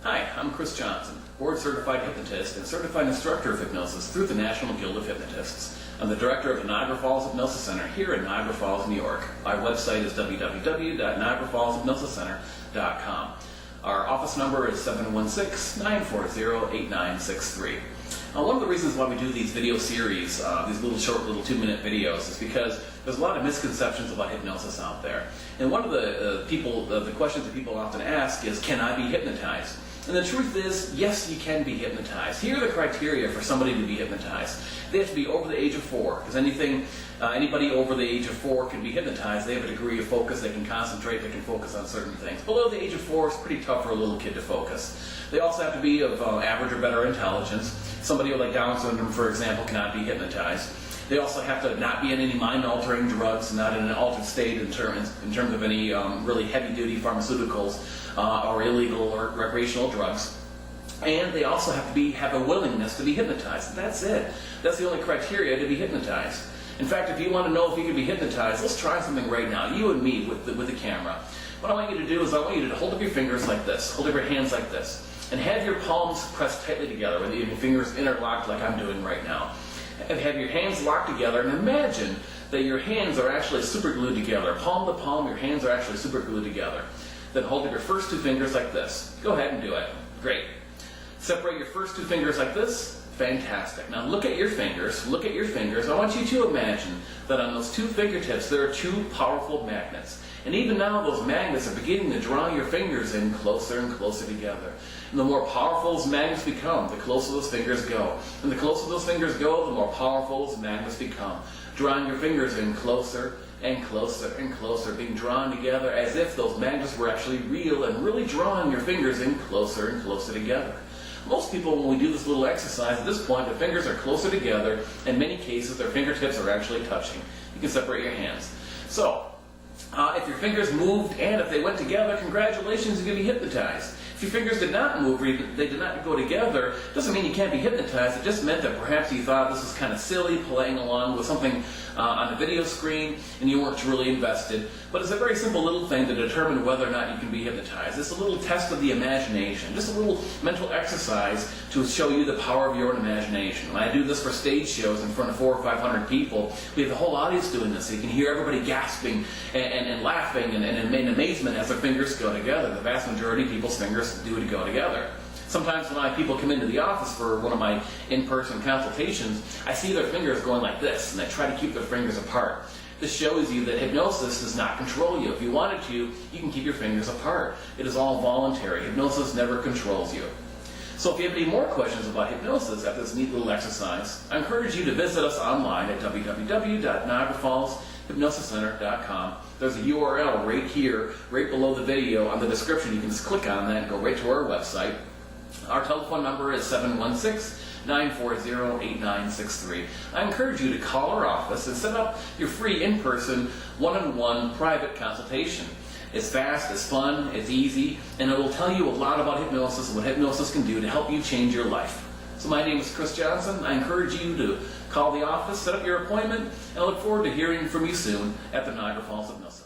Hi, I'm Chris Johnson, board-certified hypnotist and certified instructor of hypnosis through the National Guild of Hypnotists. I'm the director of the Niagara Falls Hypnosis Center here in Niagara Falls, New York. Our website is www.niagarafallshypnosiscenter.com. Our office number is 716-940-8963. One of the reasons why we do these video series, these short 2-minute videos, is because there's a lot of misconceptions about hypnosis out there. And one of the questions that people often ask is, can I be hypnotized? And the truth is, yes, you can be hypnotized. Here are the criteria for somebody to be hypnotized. They have to be over the age of 4, because anybody over the age of 4 can be hypnotized. They have a degree of focus, they can concentrate, they can focus on certain things. Below the age of 4, it's pretty tough for a little kid to focus. They also have to be of average or better intelligence. Somebody with Down syndrome, for example, cannot be hypnotized. They also have to not be in any mind-altering drugs, not in an altered state in terms of any really heavy-duty pharmaceuticals or illegal or recreational drugs. And they also have to have a willingness to be hypnotized. That's it. That's the only criteria to be hypnotized. In fact, if you want to know if you can be hypnotized, let's try something right now, you and me with the camera. What I want you to do is I want you to hold up your fingers like this, hold up your hands like this, and have your palms pressed tightly together with your fingers interlocked like I'm doing right now. And have your hands locked together, and imagine that your hands are actually super glued together. Palm to palm, your hands are actually super glued together. Then hold up your first 2 fingers like this. Go ahead and do it. Great. Separate your first 2 fingers like this. Fantastic. Now look at your fingers. Look at your fingers. I want you to imagine that on those 2 fingertips there are 2 powerful magnets. And even now those magnets are beginning to draw your fingers in closer and closer together. And the more powerful those magnets become, the closer those fingers go. And the closer those fingers go, the more powerful those magnets become. Drawing your fingers in closer and closer and closer, being drawn together as if those magnets were actually real and really drawing your fingers in closer and closer together. Most people, when we do this little exercise, at this point, their fingers are closer together. In many cases, their fingertips are actually touching. You can separate your hands. So, if your fingers moved and if they went together, congratulations, you can be hypnotized. If your fingers did not move or they did not go together, it doesn't mean you can't be hypnotized. It just meant that perhaps you thought this was kind of silly, playing along with something on the video screen, and you weren't really invested. But it's a very simple little thing to determine whether or not you can be hypnotized. It's a little test of the imagination, just a little mental exercise to show you the power of your own imagination. When I do this for stage shows in front of 400 or 500 people, we have the whole audience doing this, so you can hear everybody gasping and laughing and in amazement as their fingers go together. The vast majority of people's fingers do go together. Sometimes when people come into the office for one of my in-person consultations, I see their fingers going like this, and I try to keep their fingers apart. This shows you that hypnosis does not control you. If you wanted to, you can keep your fingers apart. It is all voluntary. Hypnosis never controls you. So if you have any more questions about hypnosis after this neat little exercise, I encourage you to visit us online at www.niagarafallshypnosiscenter.com. There's a URL right here, right below the video on the description. You can just click on that and go right to our website. Our telephone number is 716-940-8963. I encourage you to call our office and set up your free in-person, one-on-one private consultation. It's fast, it's fun, it's easy, and it will tell you a lot about hypnosis and what hypnosis can do to help you change your life. So my name is Chris Johnson. I encourage you to call the office, set up your appointment, and I look forward to hearing from you soon at the Niagara Falls Hypnosis.